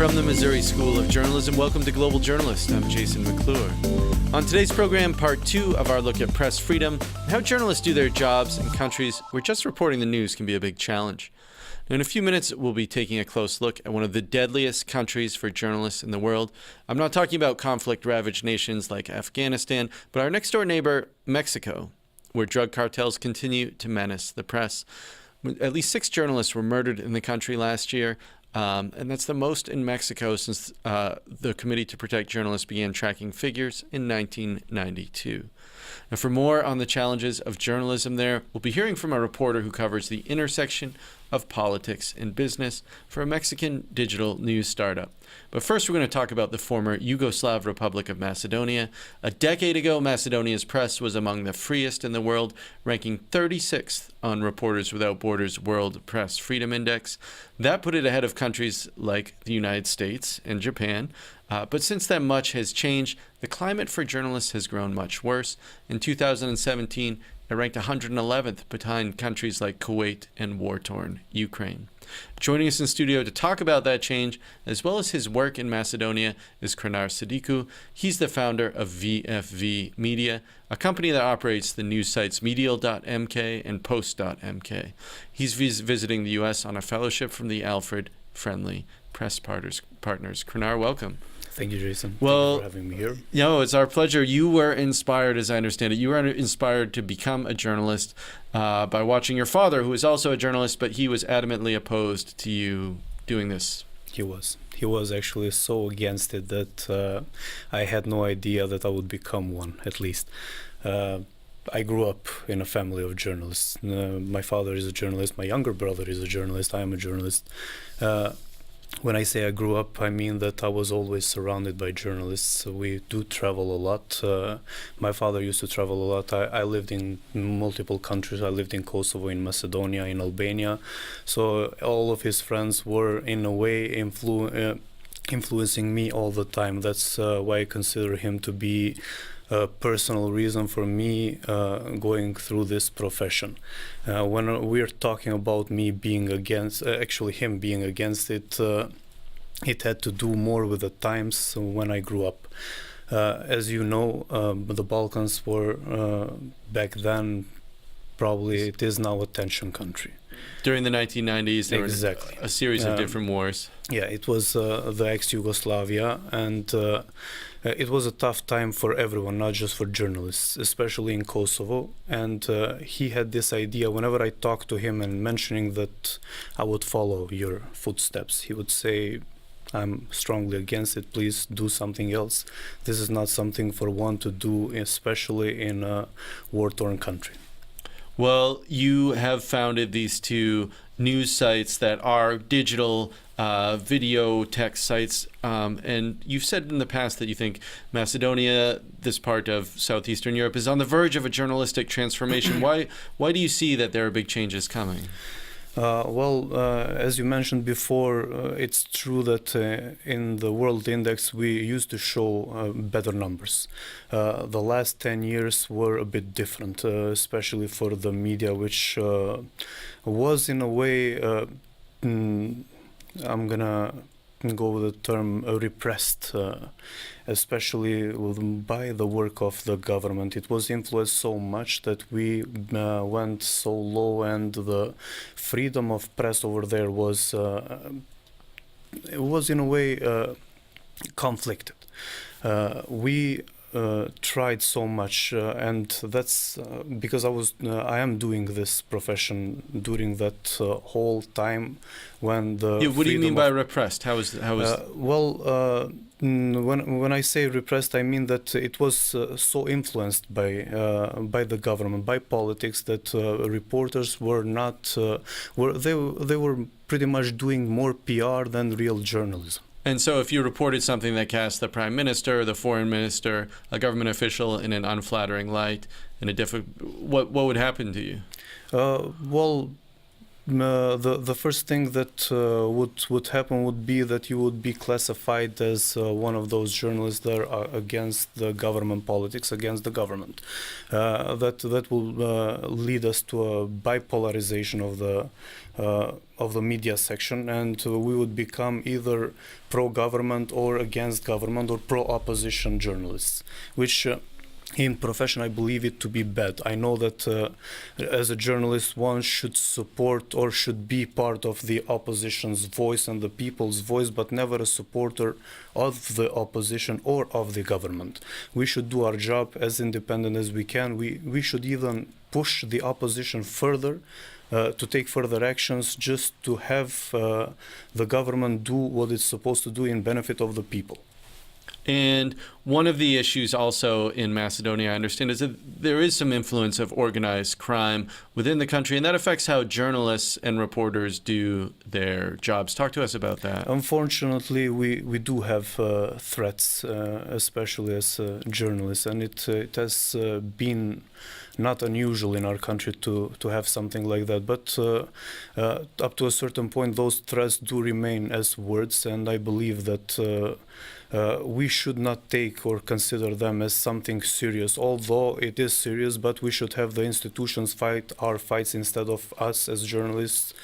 From the Missouri School of Journalism, welcome to Global Journalist. I'm Jason McClure. On today's program, part 2 of our look at press freedom and how journalists do their jobs in countries where just reporting the news can be a big challenge. Now, in a few minutes, we'll be taking a close look at one of the deadliest countries for journalists in the world. I'm not talking about conflict-ravaged nations like Afghanistan, but our next-door neighbor, Mexico, where drug cartels continue to menace the press. At least 6 journalists were murdered in the country last year. And that's the most in Mexico since the Committee to Protect Journalists began tracking figures in 1992. Now, for more on the challenges of journalism there, we'll be hearing from a reporter who covers the intersection of politics and business for a Mexican digital news startup. But first, we're going to talk about the former Yugoslav Republic of Macedonia. A decade ago, Macedonia's press was among the freest in the world, ranking 36th on Reporters Without Borders' World Press Freedom Index. That put it ahead of countries like the United States and Japan. But since then, much has changed. The climate for journalists has grown much worse. In 2017, it ranked 111th behind countries like Kuwait and war-torn Ukraine. Joining us in studio to talk about that change, as well as his work in Macedonia, is Kranar Sadiku. He's the founder of VFV Media, a company that operates the news sites medial.mk and post.mk. He's visiting the U.S. on a fellowship from the Alfred Friendly Press Partners. Kranar, welcome. Thank you, Jason. Well, Thank you for having me here. No, it's our pleasure. You were inspired, as I understand it. You were inspired to become a journalist by watching your father, who was also a journalist, but he was adamantly opposed to you doing this. He was actually so against it that I had no idea that I would become one, at least. I grew up in a family of journalists. My father is a journalist. My younger brother is a journalist. I am a journalist. When I say I grew up, I mean that I was always surrounded by journalists. We do travel a lot. My father used to travel a lot. I lived in multiple countries. I lived in Kosovo, in Macedonia, in Albania. So all of his friends were, in a way, influencing me all the time. That's why I consider him to be a personal reason for me going through this profession. When we're talking about me being against, actually him being against it, it had to do more with the times when I grew up. As you know, the Balkans were back then, probably it is now a tension country. During the 1990s, there exactly. were a series of different wars. Yeah, it was the ex-Yugoslavia, and it was a tough time for everyone, not just for journalists, especially in Kosovo. And he had this idea, whenever I talked to him and mentioning that I would follow your footsteps, he would say, I'm strongly against it, please do something else. This is not something for one to do, especially in a war-torn country. Well, you have founded these 2 news sites that are digital video text sites, and you've said in the past that you think Macedonia, this part of southeastern Europe, is on the verge of a journalistic transformation. Why do you see that there are big changes coming? As you mentioned before, it's true that in the World Index we used to show better numbers. The last 10 years were a bit different, especially for the media, which was in a way, I'm gonna go with the term repressed, especially by the work of the government. It was influenced so much that we went so low, and the freedom of press over there was in a way conflicted. We tried so much, and that's because I am doing this profession during that whole time when the what do you mean by repressed? How is when I say repressed, I mean that it was so influenced by the government, by politics, that reporters were not they were pretty much doing more PR than real journalism. And so if you reported something that cast the prime minister, the foreign minister, a government official in an unflattering light, in a what would happen to you? the first thing that would happen would be that you would be classified as one of those journalists that are against the government politics, against the government. That will lead us to a bipolarization of the media section, and we would become either pro-government or against government or pro-opposition journalists, which in profession I believe it to be bad. I know that as a journalist one should support or should be part of the opposition's voice and the people's voice, but never a supporter of the opposition or of the government. We should do our job as independent as we can. We should even push the opposition further to take further actions, just to have the government do what it's supposed to do in benefit of the people. And one of the issues also in Macedonia, I understand, is that there is some influence of organized crime within the country, and that affects how journalists and reporters do their jobs. Talk to us about that. Unfortunately, we do have threats, especially as journalists, and it has been not unusual in our country to have something like that. But up to a certain point, those threats do remain as words, and I believe that we should not take or consider them as something serious, although it is serious, but we should have the institutions fight our fights instead of us as journalists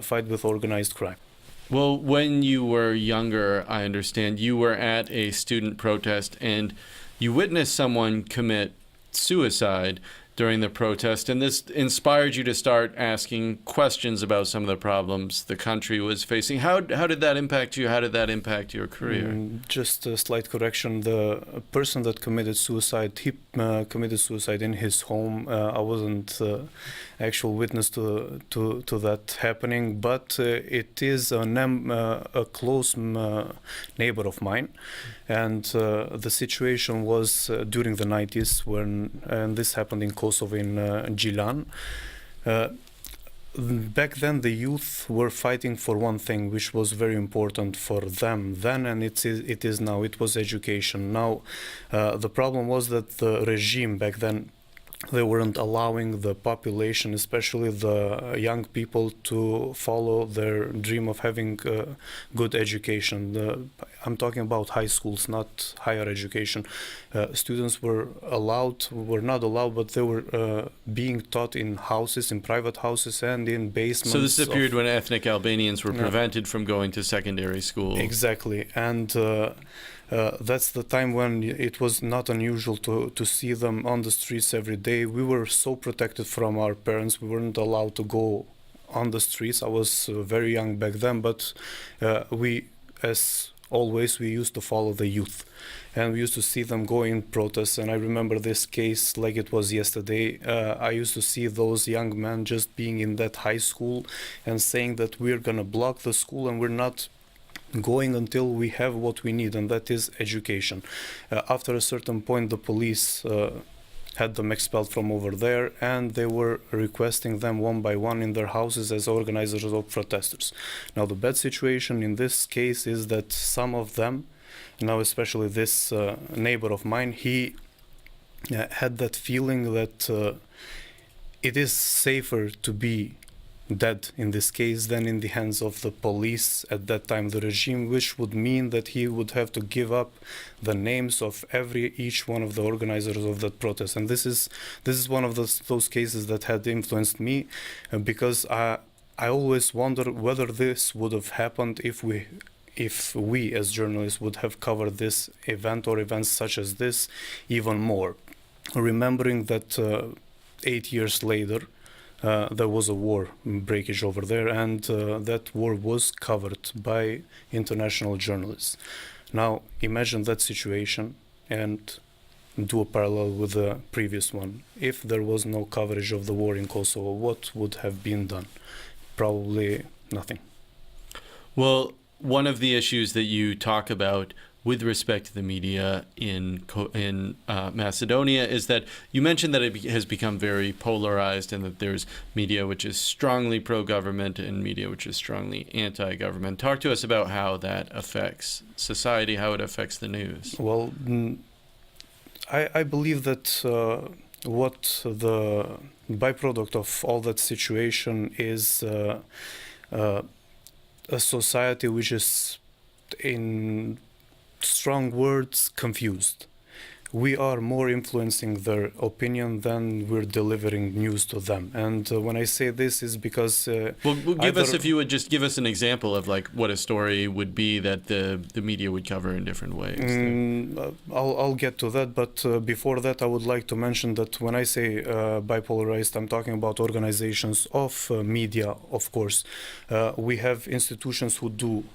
fight with organized crime. Well, when you were younger, I understand, you were at a student protest and you witnessed someone commit suicide during the protest, and this inspired you to start asking questions about some of the problems the country was facing. How did that impact you? How did that impact your career? Just a slight correction. The person that committed suicide, he committed suicide in his home. I wasn't actual witness to that happening, but it is a close neighbor of mine. And the situation was during the 90s and this happened in Kosovo, in Gjilan. Back then the youth were fighting for one thing, which was very important for them then, and it is now. It was education. Now the problem was that the regime back then, they weren't allowing the population, especially the young people, to follow their dream of having good education. I'm talking about high schools, not higher education. Students were not allowed, but they were being taught in houses, in private houses and in basements. So this is a period when ethnic Albanians were prevented from going to secondary school. Exactly. And that's the time when it was not unusual to see them on the streets every day. We were so protected from our parents. We weren't allowed to go on the streets. I was very young back then, but we, as always, we used to follow the youth. And we used to see them go in protests. And I remember this case like it was yesterday. I used to see those young men just being in that high school and saying that we're going to block the school and we're not going until we have what we need, and that is education. After a certain point, the police had them expelled from over there, and they were requesting them one by one in their houses as organizers of protesters. Now, the bad situation in this case is that some of them, now especially this neighbor of mine, he had that feeling that it is safer to be dead in this case than in the hands of the police at that time, the regime, which would mean that he would have to give up the names of each one of the organizers of that protest. And this is one of those cases that had influenced me, because I always wonder whether this would have happened if we as journalists would have covered this event or events such as this even more, remembering that 8 years later there was a war breakage over there, and that war was covered by international journalists. Now imagine that situation and do a parallel with the previous one. If there was no coverage of the war in Kosovo, what would have been done? Probably nothing. Well, one of the issues that you talk about with respect to the media in Macedonia is that you mentioned that it has become very polarized, and that there's media which is strongly pro-government and media which is strongly anti-government. Talk to us about how that affects society, how it affects the news. Well, I believe that what the byproduct of all that situation is a society which is, in strong words, confused. We are more influencing their opinion than we're delivering news to them. And when I say this is because... if you would just give us an example of like what a story would be that the media would cover in different ways. I'll get to that, but before that I would like to mention that when I say bipolarized, I'm talking about organizations of media, of course. We have institutions who do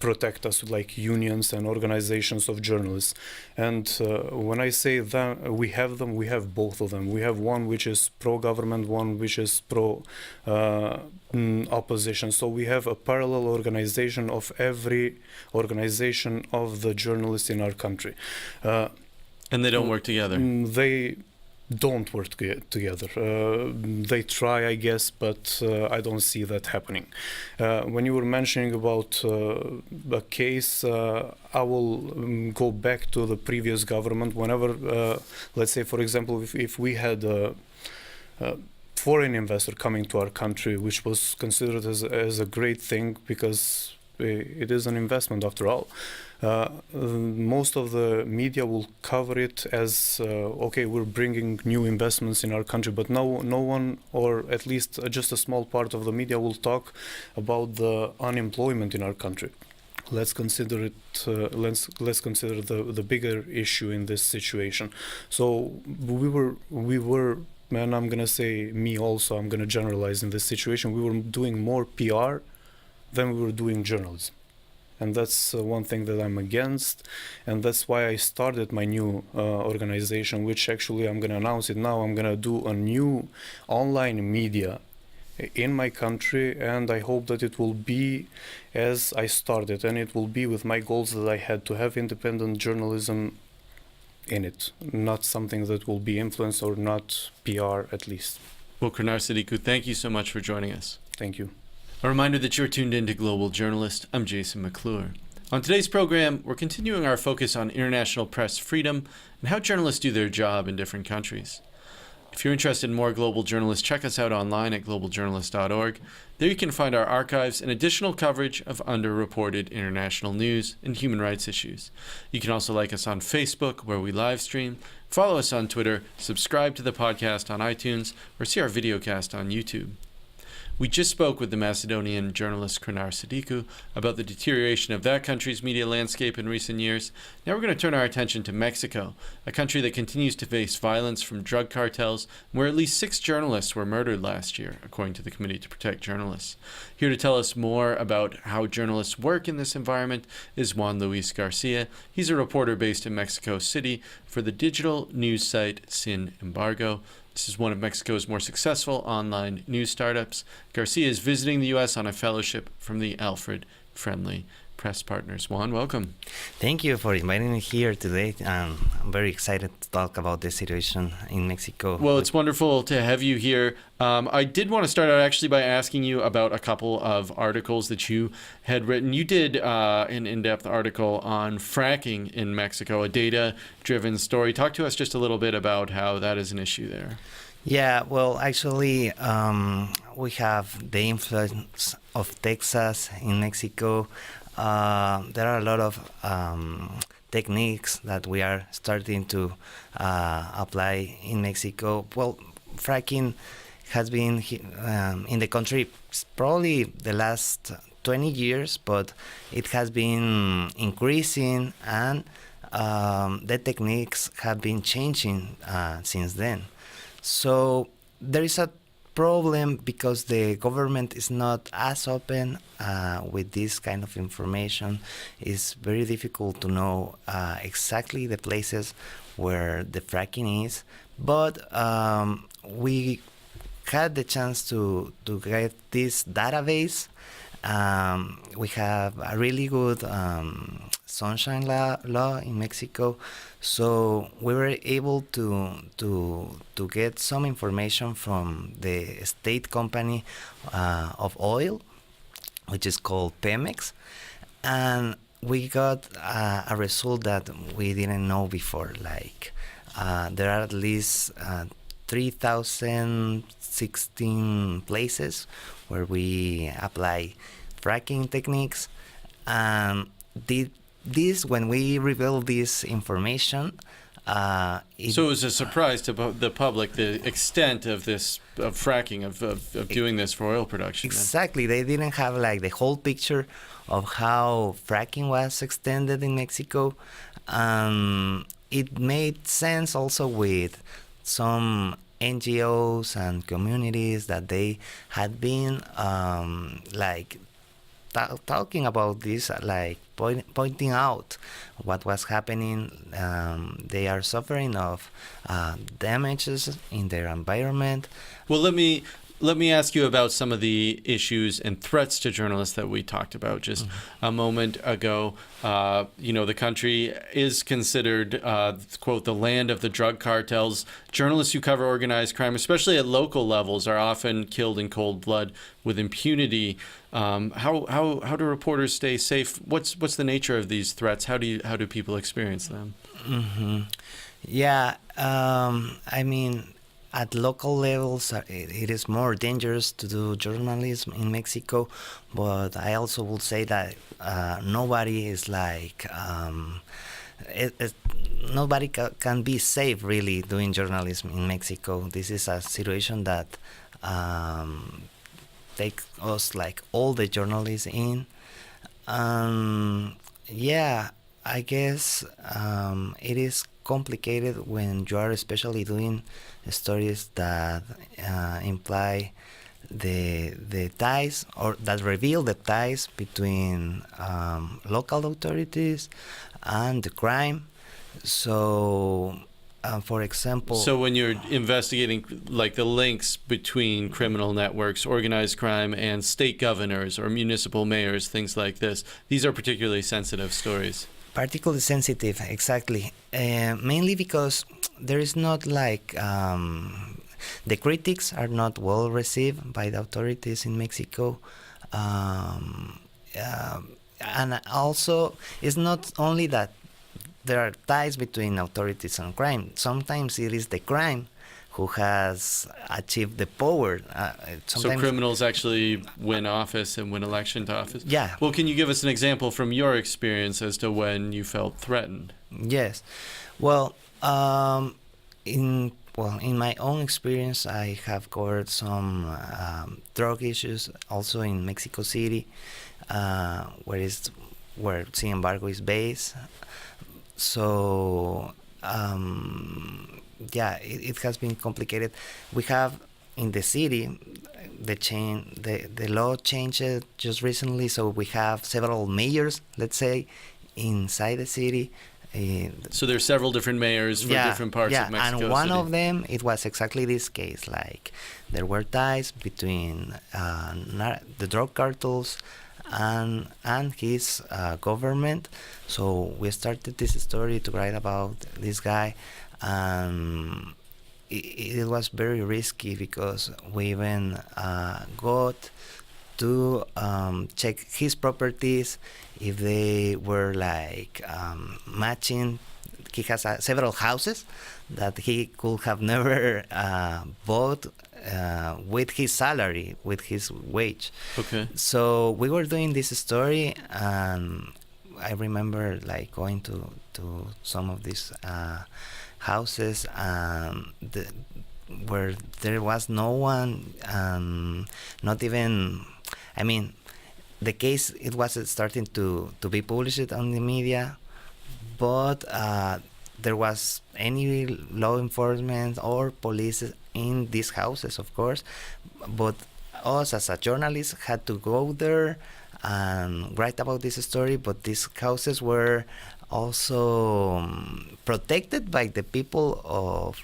protect us, like unions and organizations of journalists. And when I say that we have them, we have both of them. We have one which is pro-government, one which is pro-opposition. So we have a parallel organization of every organization of the journalists in our country. And they don't work together? They don't work together. They try, I guess, but I don't see that happening. When you were mentioning about a case, I will go back to the previous government. Whenever, let's say, for example, if we had a foreign investor coming to our country, which was considered as a great thing because it is an investment after all. Most of the media will cover it as okay, we're bringing new investments in our country, but no one, or at least just a small part of the media, will talk about the unemployment in our country. Let's consider it. Let's consider the bigger issue in this situation. So we were. And I'm gonna say me also. I'm gonna generalize in this situation. We were doing more PR than we were doing journalism. And that's one thing that I'm against, and that's why I started my new organization, which actually I'm going to announce it now. I'm going to do a new online media in my country, and I hope that it will be as I started, and it will be with my goals that I had to have independent journalism in it, not something that will be influenced or not PR at least. Well, Krinar Sadiku, thank you so much for joining us. Thank you. A reminder that you're tuned in to Global Journalist. I'm Jason McClure. On today's program, we're continuing our focus on international press freedom and how journalists do their job in different countries. If you're interested in more Global Journalists, check us out online at globaljournalist.org. There you can find our archives and additional coverage of underreported international news and human rights issues. You can also like us on Facebook, where we live stream, follow us on Twitter, subscribe to the podcast on iTunes, or see our videocast on YouTube. We just spoke with the Macedonian journalist Krinar Sadiku about the deterioration of that country's media landscape in recent years. Now we're going to turn our attention to Mexico, a country that continues to face violence from drug cartels, where at least 6 journalists were murdered last year, according to the Committee to Protect Journalists. Here to tell us more about how journalists work in this environment is Juan Luis Garcia. He's a reporter based in Mexico City for the digital news site Sin Embargo. This is one of Mexico's more successful online news startups. Garcia is visiting the U.S. on a fellowship from the Alfred Friendly Press Partners. Juan, welcome. Thank you for inviting me here today. I'm very excited to talk about the situation in Mexico. Well, it's wonderful to have you here. I did want to start out actually by asking you about a couple of articles that you had written. You did an in-depth article on fracking in Mexico, a data-driven story. Talk to us just a little bit about how that is an issue there. Yeah, well, actually, we have the influence of Texas in Mexico. There are a lot of techniques that we are starting to apply in Mexico. Well, fracking has been in the country probably the last 20 years, but it has been increasing, and the techniques have been changing since then. So there is a problem because the government is not as open with this kind of information. It's very difficult to know exactly the places where the fracking is, but we had the chance to get this database. We have a really good sunshine law in Mexico, so we were able to get some information from the state company of oil, which is called Pemex, and we got a result that we didn't know before. Like there are at least 3,016 places where we apply fracking techniques. When we reveal this information, so it was a surprise to the public, the extent of this, of fracking, of doing this for oil production. Exactly. They didn't have like the whole picture of how fracking was extended in Mexico. It made sense also with some NGOs and communities that they had been talking about this, like pointing out what was happening. They are suffering of damages in their environment. Well, let me ask you about some of the issues and threats to journalists that we talked about just a moment ago. The country is considered, quote, the land of the drug cartels. Journalists who cover organized crime, especially at local levels, are often killed in cold blood with impunity. How do reporters stay safe? What's the nature of these threats? How do people experience them? Yeah, I mean, at local levels, it is more dangerous to do journalism in Mexico, but I also would say that nobody is like, nobody can be safe really doing journalism in Mexico. This is a situation that takes us like all the journalists in. Yeah, I guess it is complicated when you are especially doing stories that imply the ties, or that reveal the ties between local authorities and the crime. So, for example... So when you're investigating like the links between criminal networks, organized crime, and state governors or municipal mayors, things like this, these are particularly sensitive stories. Particularly sensitive, exactly. Mainly because there is not like the critics are not well received by the authorities in Mexico, and also it's not only that there are ties between authorities and crime. Sometimes it is the crime who has achieved the power. So criminals actually win office and win election to office? Yeah. Well, can you give us an example from your experience as to when you felt threatened? Yes. Well, in my own experience, I have covered some drug issues also in Mexico City, where Sin Embargo is based. So yeah, it has been complicated. We have in the city the law changed just recently, so we have several mayors, let's say, inside the city. So there's several different mayors for different parts of Mexico and one City. of them, it was exactly this case. Like there were ties between the drug cartels and his government. So we started this story to write about this guy. It was very risky because we even got to check his properties if they were like matching. He has several houses that he could have never bought with his salary, with his wage. Okay. So we were doing this story, and I remember like going to some of these houses where there was no one, not even, I mean, the case, it was starting to be published on the media, but there was any law enforcement or police in these houses, of course, but us as a journalist had to go there and write about this story. But these houses were also protected by the people of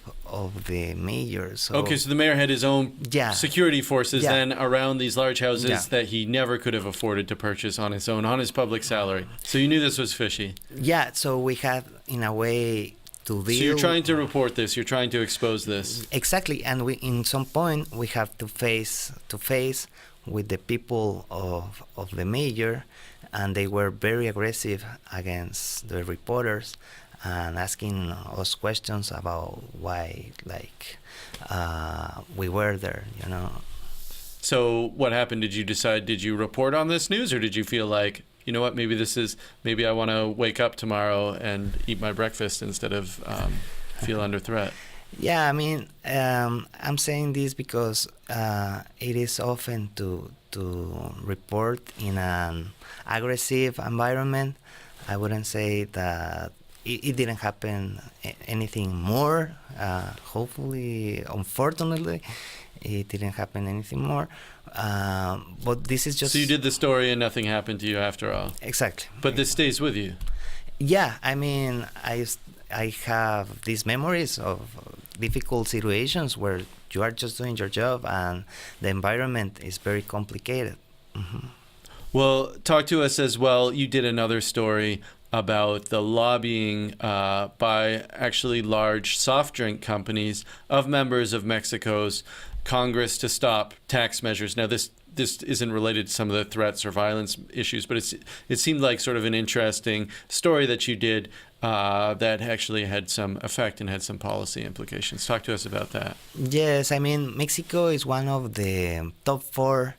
the mayor. So okay, so the mayor had his own security forces then around these large houses that he never could have afforded to purchase on his own, on his public salary. So you knew this was fishy. Yeah, so we had, in a way, to deal... So you're trying to report this, you're trying to expose this. Exactly, and we, in some point, we have to face with the people of the mayor, and they were very aggressive against the reporters. and asking us questions about why, like, we were there, you know. So what happened? Did you report on this news, or did you feel like, you know what, maybe I want to wake up tomorrow and eat my breakfast instead of feel under threat? Yeah, I mean, I'm saying this because it is often to report in an aggressive environment. I wouldn't say that it didn't happen anything more. Hopefully, unfortunately, it didn't happen anything more. But this is just... So you did the story and nothing happened to you after all? Exactly. But this stays with you? Yeah, I mean, I have these memories of difficult situations where you are just doing your job and the environment is very complicated. Mm-hmm. Well, talk to us as well. You did another story about the lobbying by actually large soft drink companies of members of Mexico's Congress to stop tax measures. Now, this isn't related to some of the threats or violence issues, but it seemed like sort of an interesting story that you did that actually had some effect and had some policy implications. Talk to us about that. Yes, I mean, Mexico is one of the top 4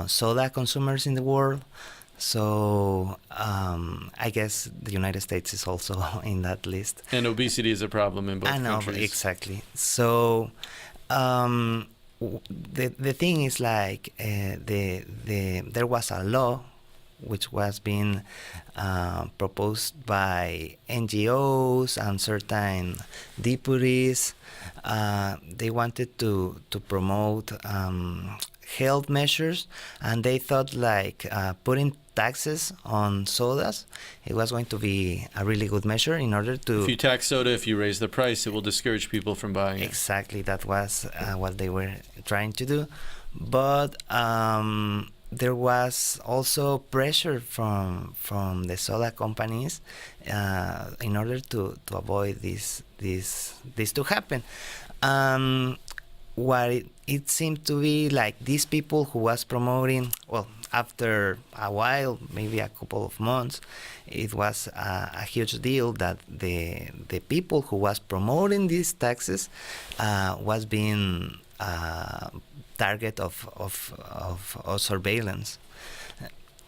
soda consumers in the world. So I guess the United States is also in that list. And obesity is a problem in both countries. Exactly. So the thing is, like, there was a law which was being proposed by NGOs and certain deputies. They wanted to promote health measures, and they thought, like, putting taxes on sodas, it was going to be a really good measure in order to... If you tax soda, if you raise the price, it will discourage people from buying it. Exactly, that was what they were trying to do. But there was also pressure from the soda companies in order to avoid this to happen. What it seemed to be like, these people who was promoting, well, after a while, maybe a couple of months, it was a huge deal that the people who was promoting these taxes was being target of surveillance.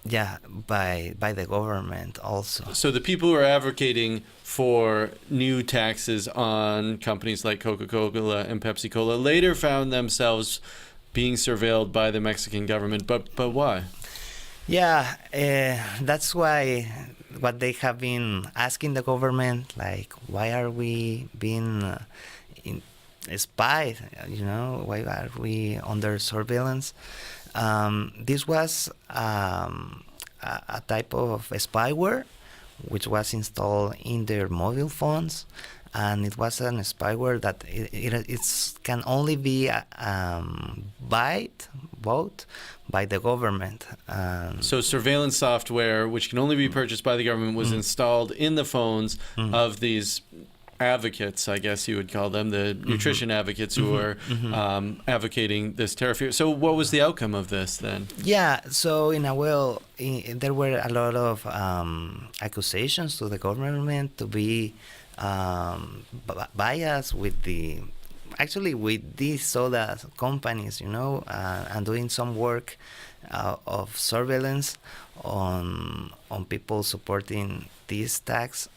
Yeah, by the government also. So the people who are advocating for new taxes on companies like Coca-Cola and Pepsi-Cola later found themselves being surveilled by the Mexican government. But why? Yeah, that's why what they have been asking the government, like, why are we being spied? You know, why are we under surveillance? This was a type of spyware which was installed in their mobile phones, and it was an spyware that it can only be bought by the government. So surveillance software, which can only be purchased by the government, was installed in the phones of these advocates, I guess you would call them, the nutrition advocates who are advocating this tariff. So what was the outcome of this then? Yeah, so in a way, there were a lot of accusations to the government to be biased with these soda companies, you know, and doing some work of surveillance on people supporting this tax.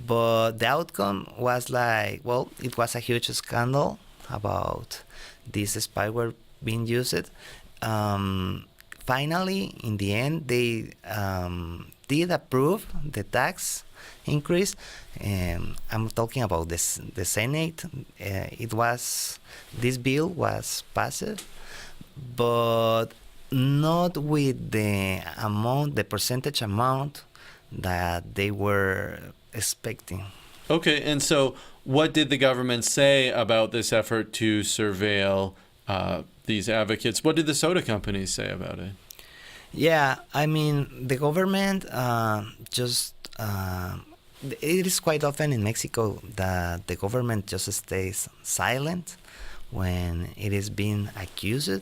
But the outcome was like, well, it was a huge scandal about this spyware being used. Finally, in the end, they did approve the tax increase. I'm talking about the Senate. This bill was passed, but not with the percentage amount that they were expecting. Okay, and so what did the government say about this effort to surveil these advocates? What did the soda companies say about it? Yeah, I mean, the government it is quite often in Mexico that the government just stays silent when it is being accused.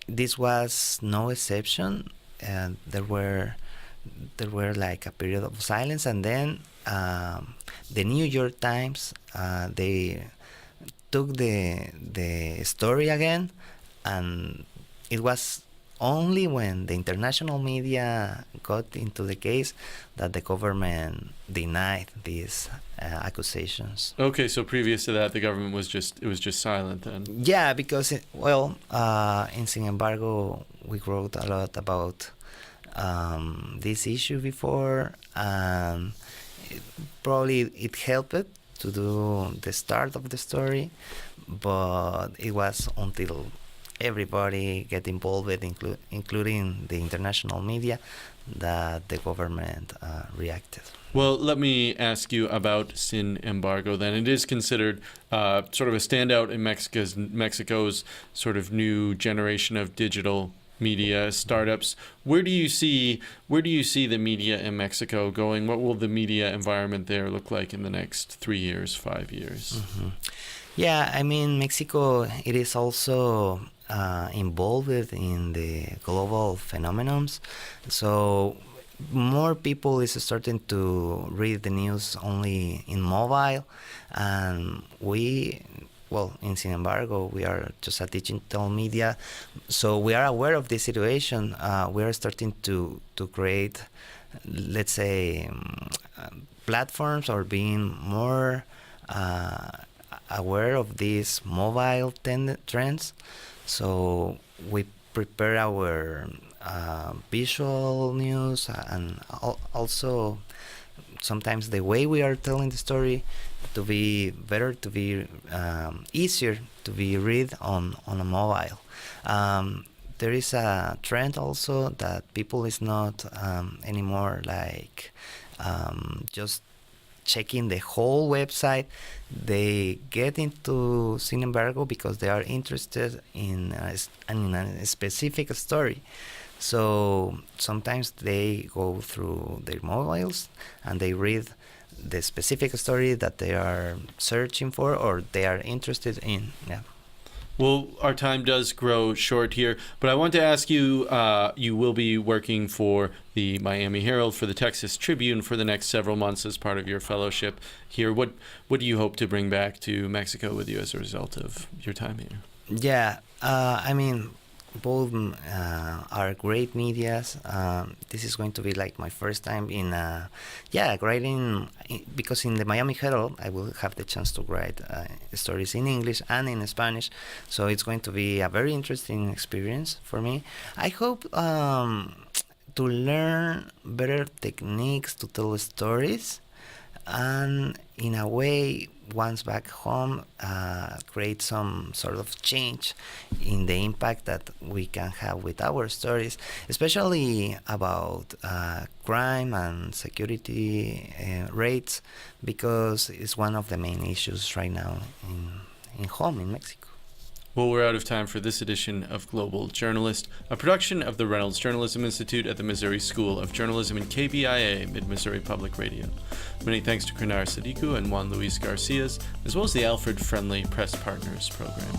This was no exception. There were there were like a period of silence, and then the New York Times, they took the story again, and it was only when the international media got into the case that the government denied these accusations. Okay, so previous to that, the government was just silent then. Yeah, because in Sin Embargo, we wrote a lot about this issue before, and probably it helped to do the start of the story, but it was until everybody get involved, including the international media, that the government reacted. Well, let me ask you about Sin Embargo then. It is considered sort of a standout in Mexico's sort of new generation of digital media startups. Where do you see the media in Mexico going? What will the media environment there look like in the next 3 years, 5 years? Mm-hmm. Yeah, I mean, Mexico, it is also involved in the global phenomenons. So more people is starting to read the news only in mobile, and in Sin Embargo, we are just a digital media, so we are aware of this situation. We are starting to create, let's say, platforms, or being more aware of these mobile trends. So we prepare our visual news, and also sometimes the way we are telling the story to be better, to be easier to be read on a mobile. There is a trend also that people is not anymore like just checking the whole website. They get into Sin Embargo because they are interested in a specific story. So sometimes they go through their mobiles and they read the specific story that they are searching for or they are interested in. Yeah. Well, our time does grow short here, but I want to ask you, you will be working for the Miami Herald, for the Texas Tribune for the next several months as part of your fellowship here. What do you hope to bring back to Mexico with you as a result of your time here? Yeah, I mean, both are great medias. This is going to be like my first time in writing, because in the Miami Herald I will have the chance to write stories in English and in Spanish, so it's going to be a very interesting experience for me. I hope to learn better techniques to tell stories, and in a way, once back home, create some sort of change in the impact that we can have with our stories, especially about crime and security rates, because it's one of the main issues right now in home in Mexico. Well, we're out of time for this edition of Global Journalist, a production of the Reynolds Journalism Institute at the Missouri School of Journalism and KBIA, Mid-Missouri Public Radio. Many thanks to Krenar Sadiku and Juan Luis Garcias, as well as the Alfred Friendly Press Partners program.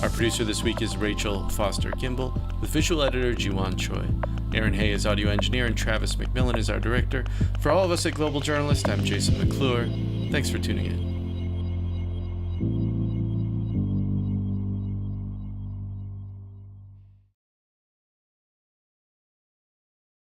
Our producer this week is Rachel Foster Gimbel, with visual editor Jiwan Choi. Aaron Hay is audio engineer, and Travis McMillan is our director. For all of us at Global Journalist, I'm Jason McClure. Thanks for tuning in.